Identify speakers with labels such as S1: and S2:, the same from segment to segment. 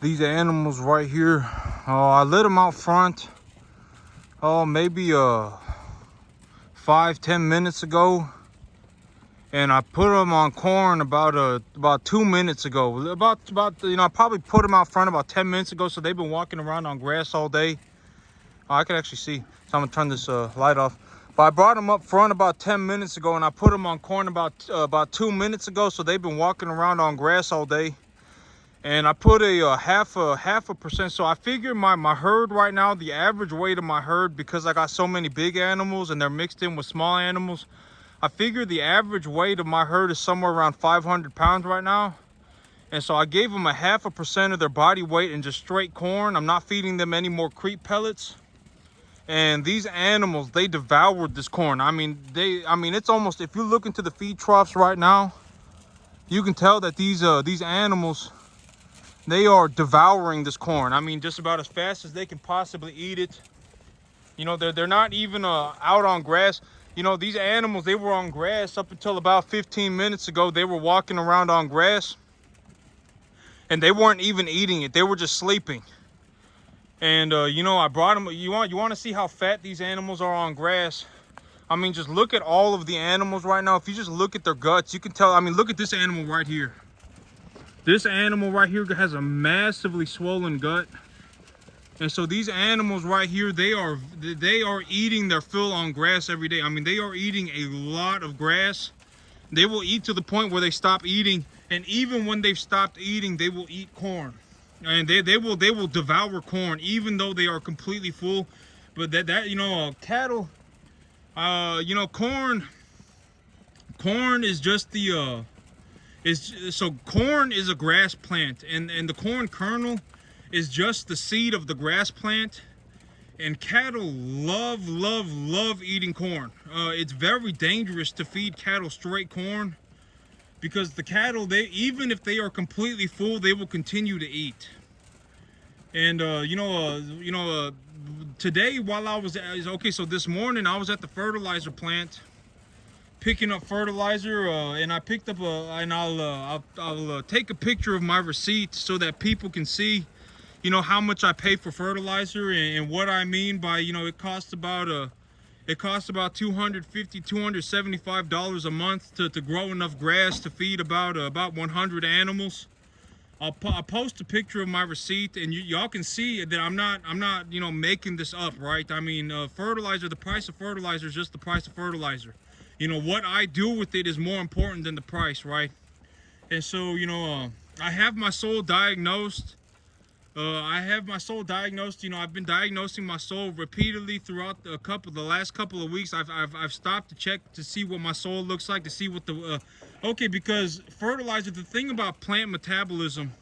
S1: these animals right here. I let them out front. Maybe 5-10 minutes ago, and I put them on corn about 2 minutes ago. I probably put them out front about 10 minutes ago. So they've been walking around on grass all day. I can actually see. So I'm gonna turn this light off. But I brought them up front about 10 minutes ago, and I put them on corn about 2 minutes ago. So they've been walking around on grass all day. And I put a half a percent. So I figure my herd right now, the average weight of my herd, because I got so many big animals and they're mixed in with small animals, I figure the average weight of my herd is somewhere around 500 pounds right now. And so I gave them a 0.5% of their body weight in just straight corn. I'm not feeding them any more creep pellets. And these animals, they devoured this corn. I mean, it's almost, if you look into the feed troughs right now, you can tell that these animals, they are devouring this corn. I mean, just about as fast as they can possibly eat it. You know, they're not even out on grass. You know, these animals, they were on grass up until about 15 minutes ago. They were walking around on grass, and they weren't even eating it. They were just sleeping. And you know, I brought them. You want to see how fat these animals are on grass? I mean, just look at all of the animals right now. If you just look at their guts, you can tell. I mean, look at this animal right here. This animal right here has a massively swollen gut. And so these animals right here, they are eating their fill on grass every day. I mean, they are eating a lot of grass. They will eat to the point where they stop eating. And even when they've stopped eating, they will eat corn. And they will devour corn, even though they are completely full. But that you know, cattle, you know, corn is just the so corn is a grass plant, and the corn kernel is just the seed of the grass plant. And cattle love eating corn. It's very dangerous to feed cattle straight corn, because the cattle, they, even if they are completely full, they will continue to eat. And today, while I was so this morning I was at the fertilizer plant picking up fertilizer, and I picked up and I'll take a picture of my receipt so that people can see, you know, how much I pay for fertilizer. And what I mean by, you know, it costs about $250, $275 a month to grow enough grass to feed about 100 animals. I'll post a picture of my receipt, and y'all can see that I'm not you know, making this up, right? I mean, fertilizer, the price of fertilizer is just the price of fertilizer. You know, what I do with it is more important than the price, right? And so, you know, I have my soil diagnosed. You know, I've been diagnosing my soil repeatedly throughout the last couple of weeks. I've stopped to check to see what my soil looks like, to see what the because fertilizer, the thing about plant metabolism,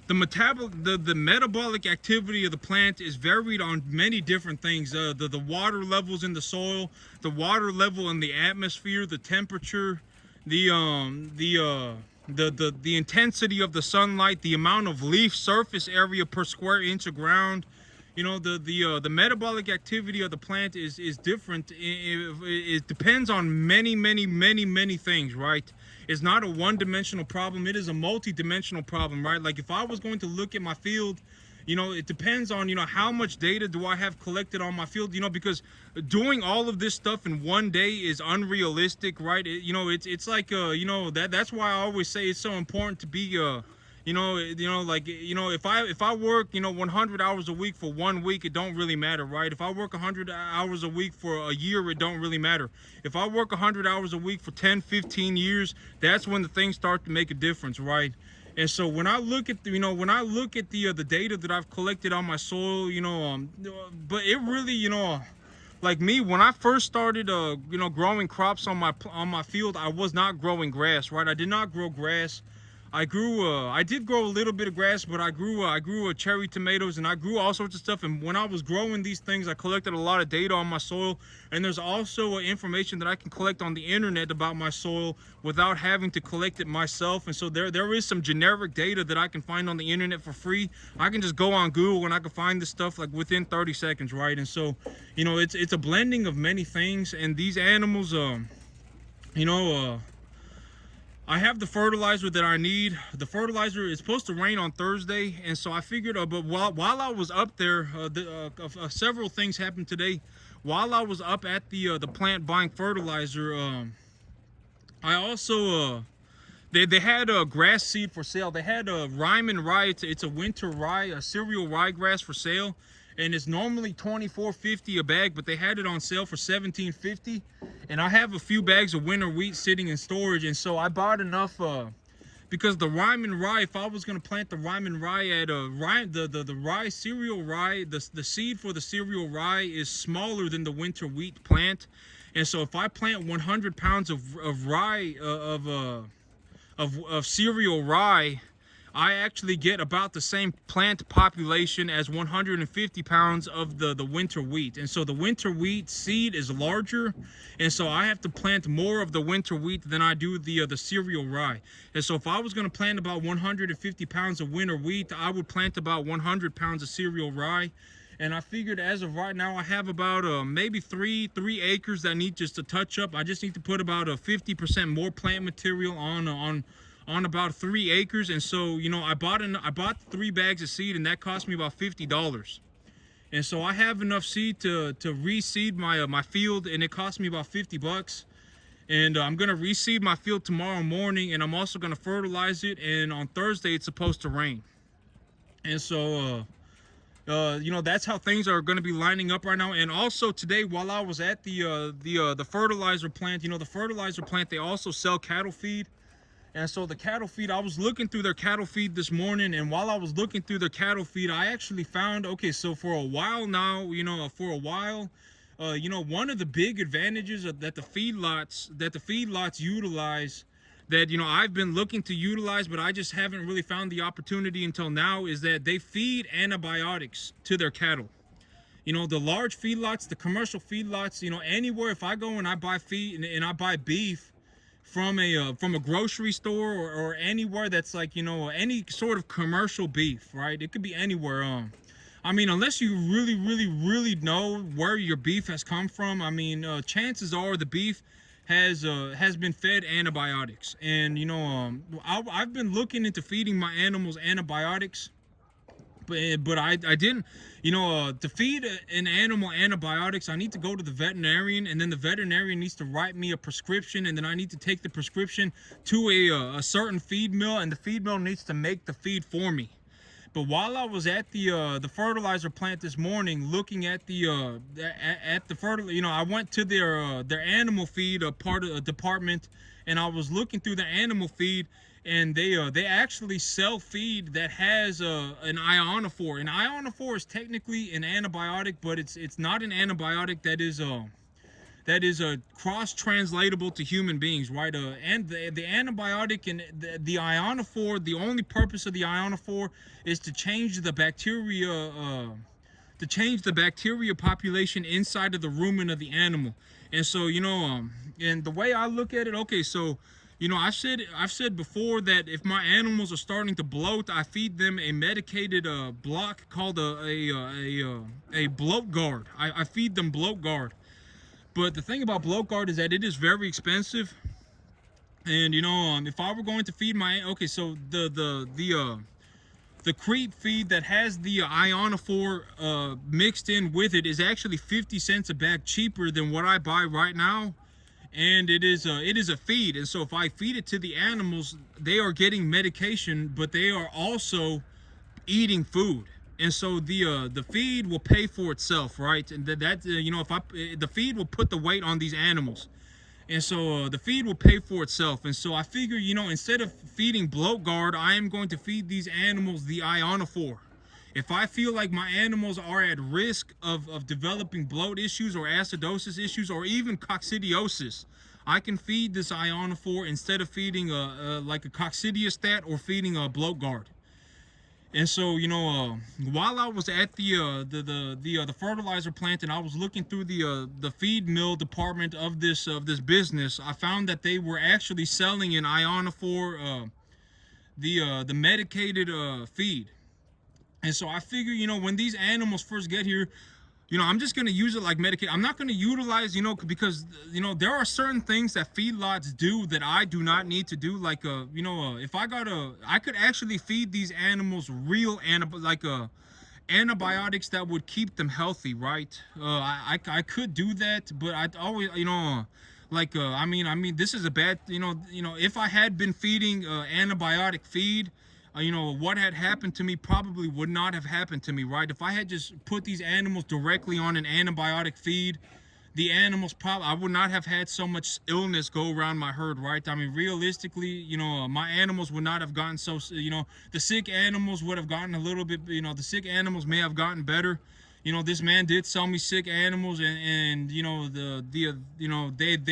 S1: the metabolic activity of the plant is varied on many different things. The water levels in the soil, the water level in the atmosphere, the temperature, the intensity of the sunlight, the amount of leaf surface area per square inch of ground. You know, the metabolic activity of the plant is different. It depends on many things, right? It's not a one-dimensional problem. It is a multi-dimensional problem, right? Like, if I was going to look at my field, you know, it depends on, you know, how much data do I have collected on my field, you know, because doing all of this stuff in one day is unrealistic, right? You know, it's like, you know, that's why I always say it's so important to be, like, you know, if I work, you know, 100 hours a week for 1 week, it don't really matter, right? If I work 100 hours a week for a year, it don't really matter. If I work 100 hours a week for 10, 15 years, that's when the things start to make a difference, right? And so when I look at the data that I've collected on my soil, you know, but it really, you know, like me, when I first started, you know, growing crops on my field, I was not growing grass, right? I did not grow grass. I did grow a little bit of grass, but I grew cherry tomatoes, and I grew all sorts of stuff. And when I was growing these things, I collected a lot of data on my soil. And there's also information that I can collect on the internet about my soil without having to collect it myself. And so there is some generic data that I can find on the internet for free. I can just go on Google and I can find this stuff like within 30 seconds, right? And so, you know, it's a blending of many things. And these animals, you know, I have the fertilizer that I need. The fertilizer is supposed to rain on Thursday, and so I figured. But while I was up there, several things happened today. While I was up at the plant buying fertilizer, I also they had a grass seed for sale. They had a Ryman rye. It's a winter rye, a cereal ryegrass for sale, and it's normally $24.50 a bag, but they had it on sale for $17.50. And I have a few bags of winter wheat sitting in storage, and so I bought enough because the Ryman rye, if I was gonna plant the Ryman rye at the rye cereal rye, the seed for the cereal rye is smaller than the winter wheat plant, and so if I plant 100 pounds of rye of cereal rye, I actually get about the same plant population as 150 pounds of the winter wheat. And so the winter wheat seed is larger, and so I have to plant more of the winter wheat than I do the cereal rye. And so if I was going to plant about 150 pounds of winter wheat, I would plant about 100 pounds of cereal rye. And I figured as of right now, I have about maybe three acres that need just a touch up. I just need to put about 50% more plant material on about 3 acres. And so, you know, I bought 3 bags of seed, and that cost me about $50. And so I have enough seed to reseed my field, and it cost me about $50. And I'm gonna reseed my field tomorrow morning, and I'm also gonna fertilize it. And on Thursday, it's supposed to rain. And so you know, that's how things are going to be lining up right now. And also today, while I was at the fertilizer plant, you know, the fertilizer plant, they also sell cattle feed. And so the cattle feed, I was looking through their cattle feed this morning, and while I was looking through their cattle feed, I actually found, okay, so for a while now, you know, you know, one of the big advantages that the feedlots utilize, that, you know, I've been looking to utilize, but I just haven't really found the opportunity until now, is that they feed antibiotics to their cattle. You know, the large feedlots, the commercial feedlots, you know, anywhere, if I go and I buy feed and I buy beef from a grocery store, or anywhere that's like, you know, any sort of commercial beef, right? It could be anywhere. I mean, unless you really know where your beef has come from, I mean, chances are the beef has been fed antibiotics. And, you know, I've been looking into feeding my animals antibiotics, but I didn't, you know, to feed an animal antibiotics, I need to go to the veterinarian, and then the veterinarian needs to write me a prescription, and then I need to take the prescription to a certain feed mill, and the feed mill needs to make the feed for me. But while I was at the fertilizer plant this morning, looking at the fertilizer, you know, I went to their animal feed department, and I was looking through the animal feed, and they actually sell feed that has an ionophore. An ionophore is technically an antibiotic, but it's not an antibiotic that is cross-translatable to human beings, right? And the antibiotic and the ionophore, the only purpose of the ionophore is to change the bacteria population inside of the rumen of the animal. And so, you know, and the way I look at it, okay, so, you know, I've said before that if my animals are starting to bloat, I feed them a medicated block called a bloat guard. I feed them bloat guard. But the thing about bloat guard is that it is very expensive. And, you know, if I were going to feed my, okay, so the creep feed that has the ionophore mixed in with it is actually 50 cents a bag cheaper than what I buy right now. And it is a feed. And so if I feed it to the animals, they are getting medication, but they are also eating food. And so the feed will pay for itself, right? And you know, the feed will put the weight on these animals, and so the feed will pay for itself. And so I figure, you know, instead of feeding bloat guard, I am going to feed these animals the ionophore. If I feel like my animals are at risk of developing bloat issues or acidosis issues or even coccidiosis, I can feed this ionophore instead of feeding like a coccidiostat or feeding a bloat guard. And so, you know, while I was at the fertilizer plant and I was looking through the feed mill department of this business, I found that they were actually selling an ionophore, the medicated feed. And so I figure, you know, when these animals first get here, I'm just going to use it like medication. I'm not going to utilize, because, there are certain things that feedlots do that I do not need to do. Like, if I could actually feed these animals real antibiotics that would keep them healthy, right? I could do that, but I always, this is a bad, if I had been feeding antibiotic feed, what had happened to me probably would not have happened to me, right? If I had just put these animals directly on an antibiotic feed, the animals probably, I would not have had so much illness go around my herd, right? I mean, realistically, my animals would not have gotten so, the sick animals would have gotten a little bit, the sick animals may have gotten better. This man did sell me sick animals, and they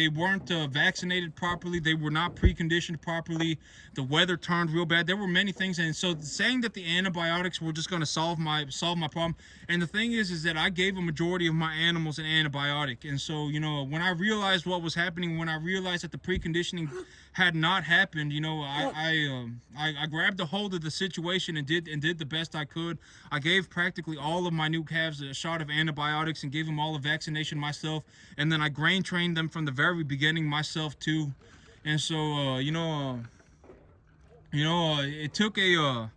S1: weren't vaccinated properly. They were not preconditioned properly. The weather turned real bad. There were many things, and so saying that the antibiotics were just going to solve my problem. And the thing is that I gave a majority of my animals an antibiotic, and so when I realized what was happening, when I realized that the preconditioning had not happened, I grabbed a hold of the situation and did the best I could. I gave practically all of my new calves a shot of antibiotics and gave them all a vaccination myself, and then I grain trained them from the very beginning myself too. And so it took this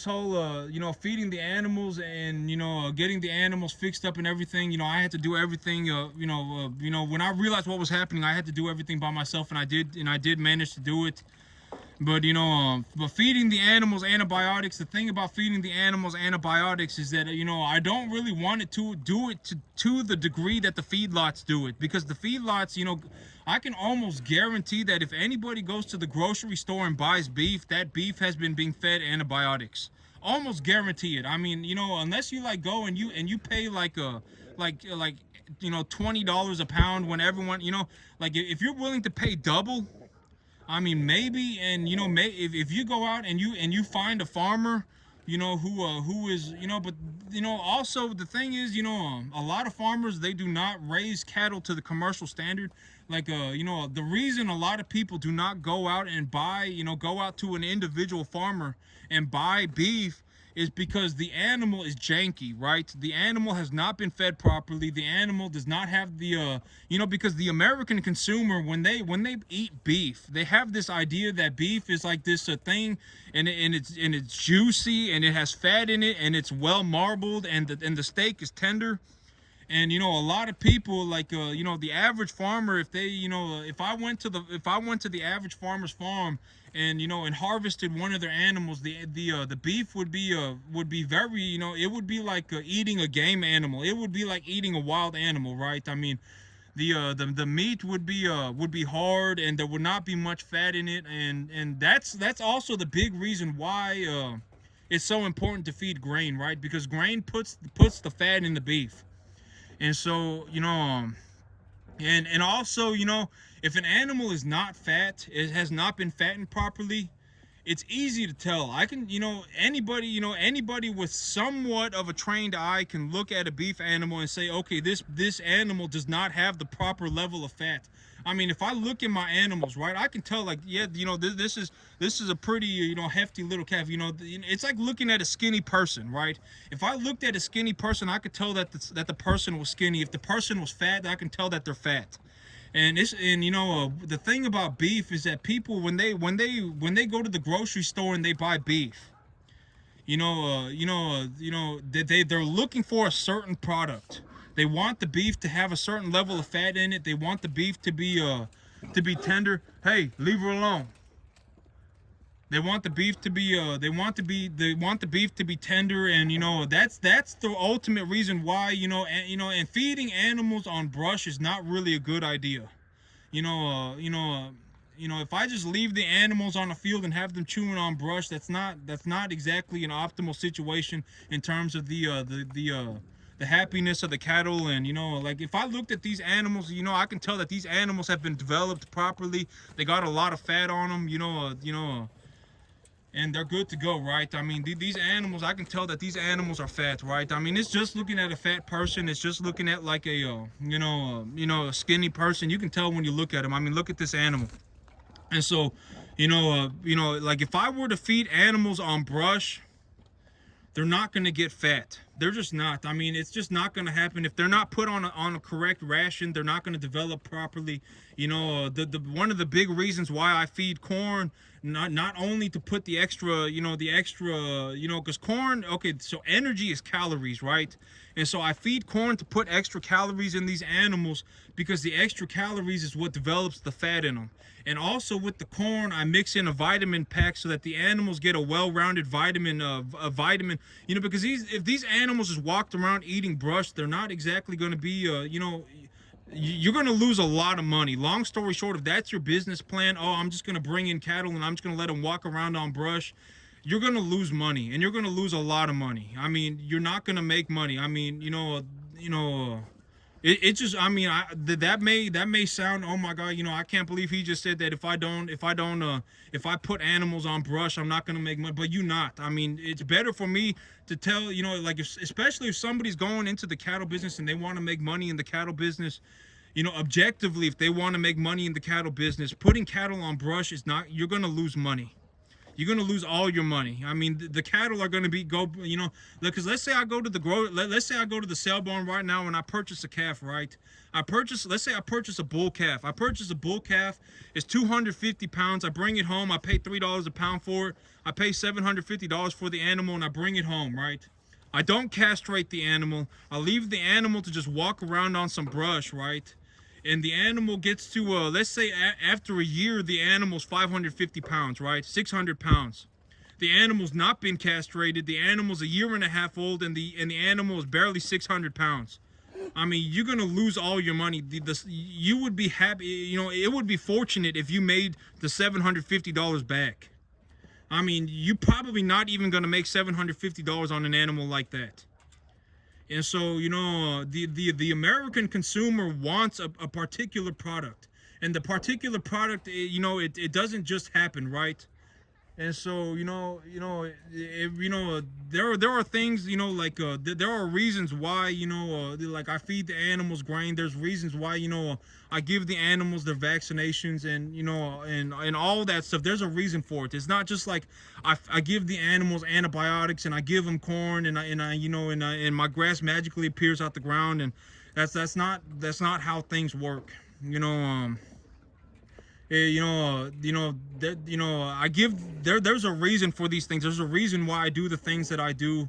S1: whole feeding the animals and getting the animals fixed up and everything. I had to do everything. When I realized what was happening, I had to do everything by myself, and I did manage to do it. But but feeding the animals antibiotics, the thing about feeding the animals antibiotics is that I don't really want it to do it to the degree that the feedlots do it, because the feedlots, I can almost guarantee that if anybody goes to the grocery store and buys beef, that beef has been being fed antibiotics. Almost guarantee it. I mean, unless you go and you pay like $20 a pound, when everyone, if you're willing to pay double, I mean, maybe, and if you go out and you find a farmer, who is, but also the thing is, a lot of farmers, they do not raise cattle to the commercial standard. The reason a lot of people do not go out and buy, go out to an individual farmer and buy beef is because the animal is janky, right? The animal has not been fed properly. The animal does not have the, because the American consumer, when they eat beef, they have this idea that beef is like this thing, and it's juicy, and it has fat in it, and it's well marbled, and the steak is tender. And a lot of people, the average farmer, if they, if I went to the average farmer's farm and and harvested one of their animals, the beef would be very, it would be like eating a game animal. It would be like eating a wild animal, right? I mean, the meat would be hard, and there would not be much fat in it, and that's also the big reason why it's so important to feed grain, right? Because grain puts the fat in the beef. And so, and also, if an animal is not fat, it has not been fattened properly, it's easy to tell. I can, anybody with somewhat of a trained eye can look at a beef animal and say, okay, this animal does not have the proper level of fat. I mean, if I look at my animals, right, I can tell, like, yeah, this is a pretty, hefty little calf. It's like looking at a skinny person, right? If I looked at a skinny person, I could tell that the person was skinny. If the person was fat, I can tell that they're fat. And the thing about beef is that people, when they go to the grocery store and they buy beef, they're looking for a certain product. They want the beef to have a certain level of fat in it. They want the beef to be tender. Hey, leave her alone. They want the beef to be tender, and that's the ultimate reason why, and feeding animals on brush is not really a good idea. If I just leave the animals on the field and have them chewing on brush, that's not exactly an optimal situation in terms of the happiness of the cattle. And like, if I looked at these animals, I can tell that these animals have been developed properly. They got a lot of fat on them, and they're good to go, right? I mean, these animals, I can tell that these animals are fat, right? I mean, it's just looking at a fat person. It's just looking at like a a skinny person. You can tell when you look at them. I mean, look at this animal. And so like, if I were to feed animals on brush, they're not going to get fat. They're just not. I mean, it's just not going to happen if they're not put on a correct ration. They're not going to develop properly. You know, the one of the big reasons why I feed corn, not only to put the extra, because corn, okay, so energy is calories, right? And so I feed corn to put extra calories in these animals because the extra calories is what develops the fat in them. And also with the corn, I mix in a vitamin pack so that the animals get a well-rounded vitamin, because if these animals just walked around eating brush, they're not exactly going to be, you're going to lose a lot of money. Long story short, if that's your business plan, oh, I'm just going to bring in cattle and I'm just going to let them walk around on brush, you're going to lose money, and you're going to lose a lot of money. I mean, you're not going to make money. I mean, it just, I mean, that may sound, oh my God, I can't believe he just said that if I put animals on brush, I'm not gonna make money. But you're not. I mean, it's better for me to tell, like especially if somebody's going into the cattle business and they want to make money in the cattle business, objectively, if they want to make money in the cattle business, putting cattle on brush is not, you're gonna lose money. You're going to lose all your money. I mean, the cattle are going to because let's say I go to the sale barn right now and I purchase a calf, right? Let's say I purchase a bull calf. I purchase a bull calf. It's 250 pounds. I bring it home. I pay $3 a pound for it. I pay $750 for the animal and I bring it home, right? I don't castrate the animal. I leave the animal to just walk around on some brush, right? And the animal gets to, let's say after a year, the animal's 550 pounds, right? 600 pounds. The animal's not been castrated. The animal's a year and a half old, and the animal is barely 600 pounds. I mean, you're going to lose all your money. You would be happy, it would be fortunate if you made the $750 back. I mean, you're probably not even going to make $750 on an animal like that. And so, the American consumer wants a particular product, and the particular product, it doesn't just happen, right? And so, there are things, there are reasons why, like I feed the animals grain. There's reasons why, I give the animals their vaccinations and, and all that stuff. There's a reason for it. It's not just like I give the animals antibiotics and I give them corn and my grass magically appears out the ground. And that's not how things work, there's a reason for these things. There's a reason why I do the things that I do,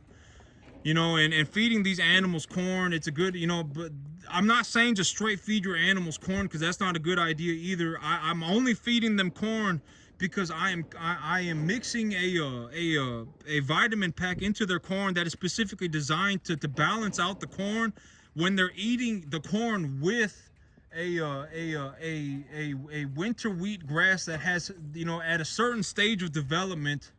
S1: and feeding these animals corn, it's a good, but I'm not saying just straight feed your animals corn, because that's not a good idea either. I'm only feeding them corn because I am mixing a vitamin pack into their corn that is specifically designed to balance out the corn when they're eating the corn with a winter wheat grass that has, at a certain stage of development,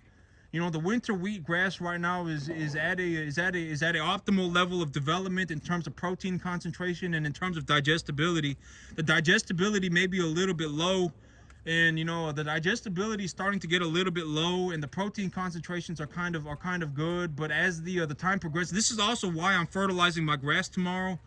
S1: the winter wheat grass right now is at a optimal level of development in terms of protein concentration and in terms of digestibility. The digestibility may be a little bit low, and the digestibility is starting to get a little bit low, and the protein concentrations are kind of good. But as the time progresses, this is also why I'm fertilizing my grass tomorrow.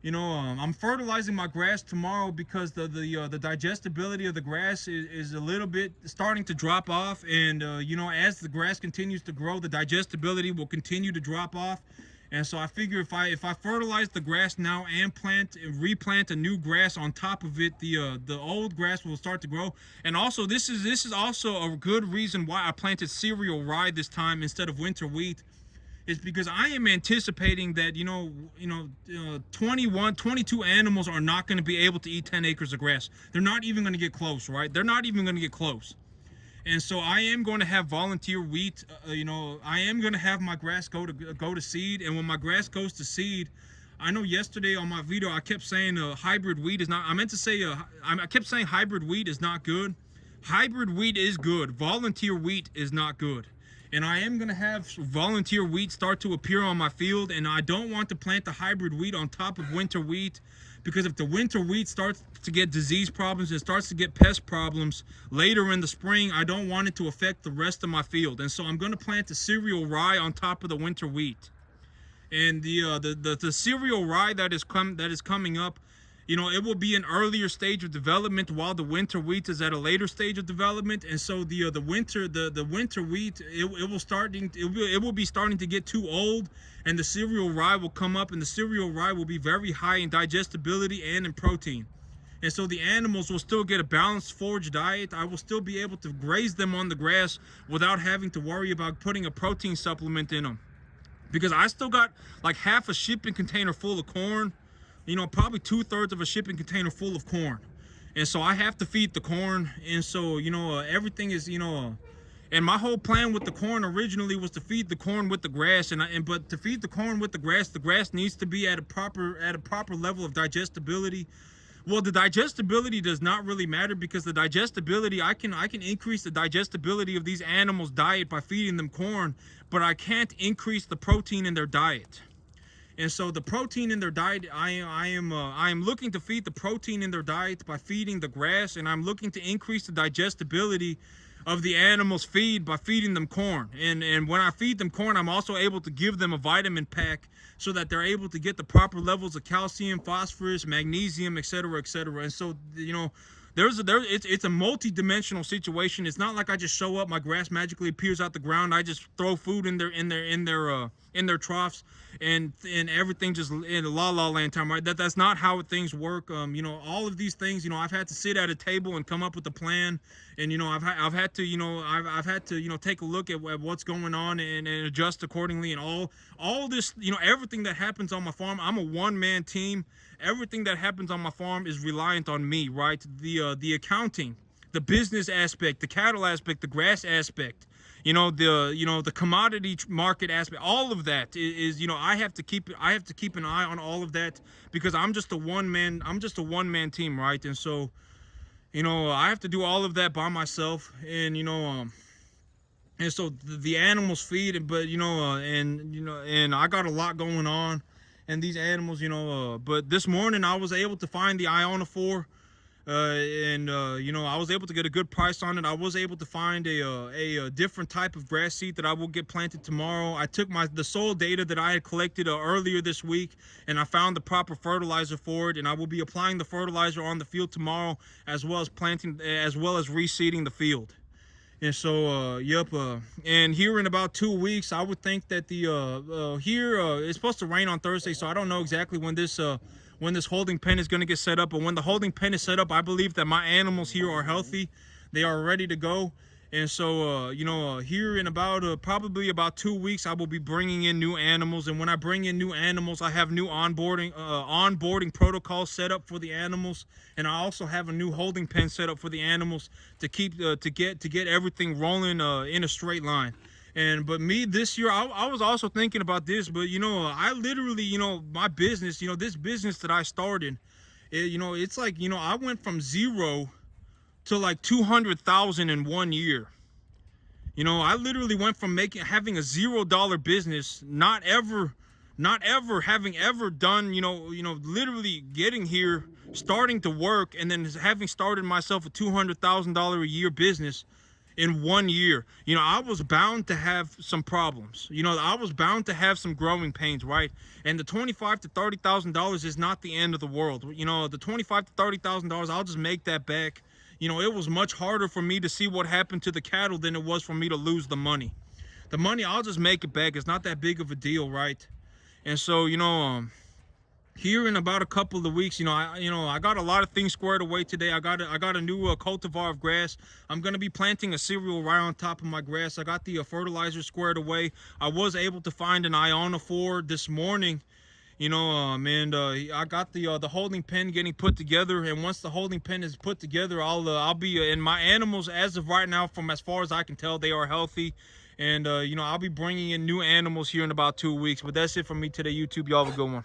S1: I'm fertilizing my grass tomorrow because the digestibility of the grass is a little bit starting to drop off, and as the grass continues to grow, the digestibility will continue to drop off. And so I figure if I fertilize the grass now and replant a new grass on top of it, the old grass will start to grow. And also this is also a good reason why I planted cereal rye this time instead of winter wheat. Is because I am anticipating that 22 animals are not going to be able to eat 10 acres of grass. They're not even going to get close, right? They're not even going to get close. And so I am going to have volunteer wheat. I am going to have my grass go to seed. And when my grass goes to seed, I know yesterday on my video I kept saying hybrid wheat is not. I meant to say I kept saying hybrid wheat is not good. Hybrid wheat is good. Volunteer wheat is not good. And I am going to have volunteer wheat start to appear on my field. And I don't want to plant the hybrid wheat on top of winter wheat, because if the winter wheat starts to get disease problems, it starts to get pest problems later in the spring, I don't want it to affect the rest of my field. And so I'm going to plant the cereal rye on top of the winter wheat. And the cereal rye that is coming up, you know, it will be an earlier stage of development while the winter wheat is at a later stage of development. And so the winter wheat, it will be starting to get too old, and the cereal rye will come up, and the cereal rye will be very high in digestibility and in protein. And so the animals will still get a balanced forage diet. I will still be able to graze them on the grass without having to worry about putting a protein supplement in them, because I still got like half a shipping container full of corn, you know, probably 2/3 of a shipping container full of corn. And so I have to feed the corn. And so, you know, everything is, you know, and my whole plan with the corn originally was to feed the corn with the grass. But to feed the corn with the grass needs to be at a proper level of digestibility. Well, the digestibility does not really matter, because the digestibility, I can increase the digestibility of these animals' diet by feeding them corn, but I can't increase the protein in their diet. And so the protein in their diet, I am looking to feed the protein in their diet by feeding the grass, and I'm looking to increase the digestibility of the animals' feed by feeding them corn. And when I feed them corn, I'm also able to give them a vitamin pack so that they're able to get the proper levels of calcium, phosphorus, magnesium, etc., etc. And so, you know, it's a multi-dimensional situation. It's not like I just show up, my grass magically appears out the ground, I just throw food in their troughs, and everything just in la la land time, right? That's not how things work. You know, all of these things, you know, I've had to sit at a table and come up with a plan, and you know, I've had to, you know, I've had to, you know, take a look at what's going on and adjust accordingly. And all this, you know, everything that happens on my farm, I'm a one-man team. Everything that happens on my farm is reliant on me, right? The accounting, the business aspect, the cattle aspect, the grass aspect, you know, the commodity market aspect, all of that is, you know, I have to keep an eye on all of that, because I'm just a one-man team, right? And so, you know, I have to do all of that by myself. And you know, and so the animals feed, but you know, and I got a lot going on, and these animals, you know, but this morning I was able to find the ionophore, you know, I was able to get a good price on it. I was able to find a different type of grass seed that I will get planted tomorrow. I took the soil data that I had collected earlier this week, and I found the proper fertilizer for it, and I will be applying the fertilizer on the field tomorrow, as well as reseeding the field. And so, and here in about 2 weeks, I would think that it's supposed to rain on Thursday, so I don't know exactly when this holding pen is going to get set up. But when the holding pen is set up, I believe that my animals here are healthy. They are ready to go. And so, you know, here in probably about 2 weeks, I will be bringing in new animals. And when I bring in new animals, I have new onboarding protocols set up for the animals. And I also have a new holding pen set up for the animals to get everything rolling in a straight line. But me this year, I was also thinking about this, but you know, I literally, you know, my business, you know, this business that I started, you know, it's like, you know, I went from zero to like 200,000 in 1 year. You know, I literally went from having a $0 business, not ever having ever done, you know, literally getting here, starting to work, and then having started myself a $200,000 a year business in 1 year. You know, I was bound to have some problems. You know, I was bound to have some growing pains, right? And the $25,000 to $30,000 is not the end of the world. You know, the $25,000 to $30,000, I'll just make that back. You know, it was much harder for me to see what happened to the cattle than it was for me to lose the money. The money, I'll just make it back. It's not that big of a deal, right? And so, you know, here in about a couple of weeks, you know, I got a lot of things squared away today. I got a new cultivar of grass. I'm gonna be planting a cereal rye on top of my grass. I got the fertilizer squared away. I was able to find an ionophore this morning. You know, I got the holding pen getting put together, and once the holding pen is put together, I'll be in my animals as of right now. From as far as I can tell, they are healthy, and you know, I'll be bringing in new animals here in about 2 weeks. But that's it from me today, YouTube. Y'all have a good one.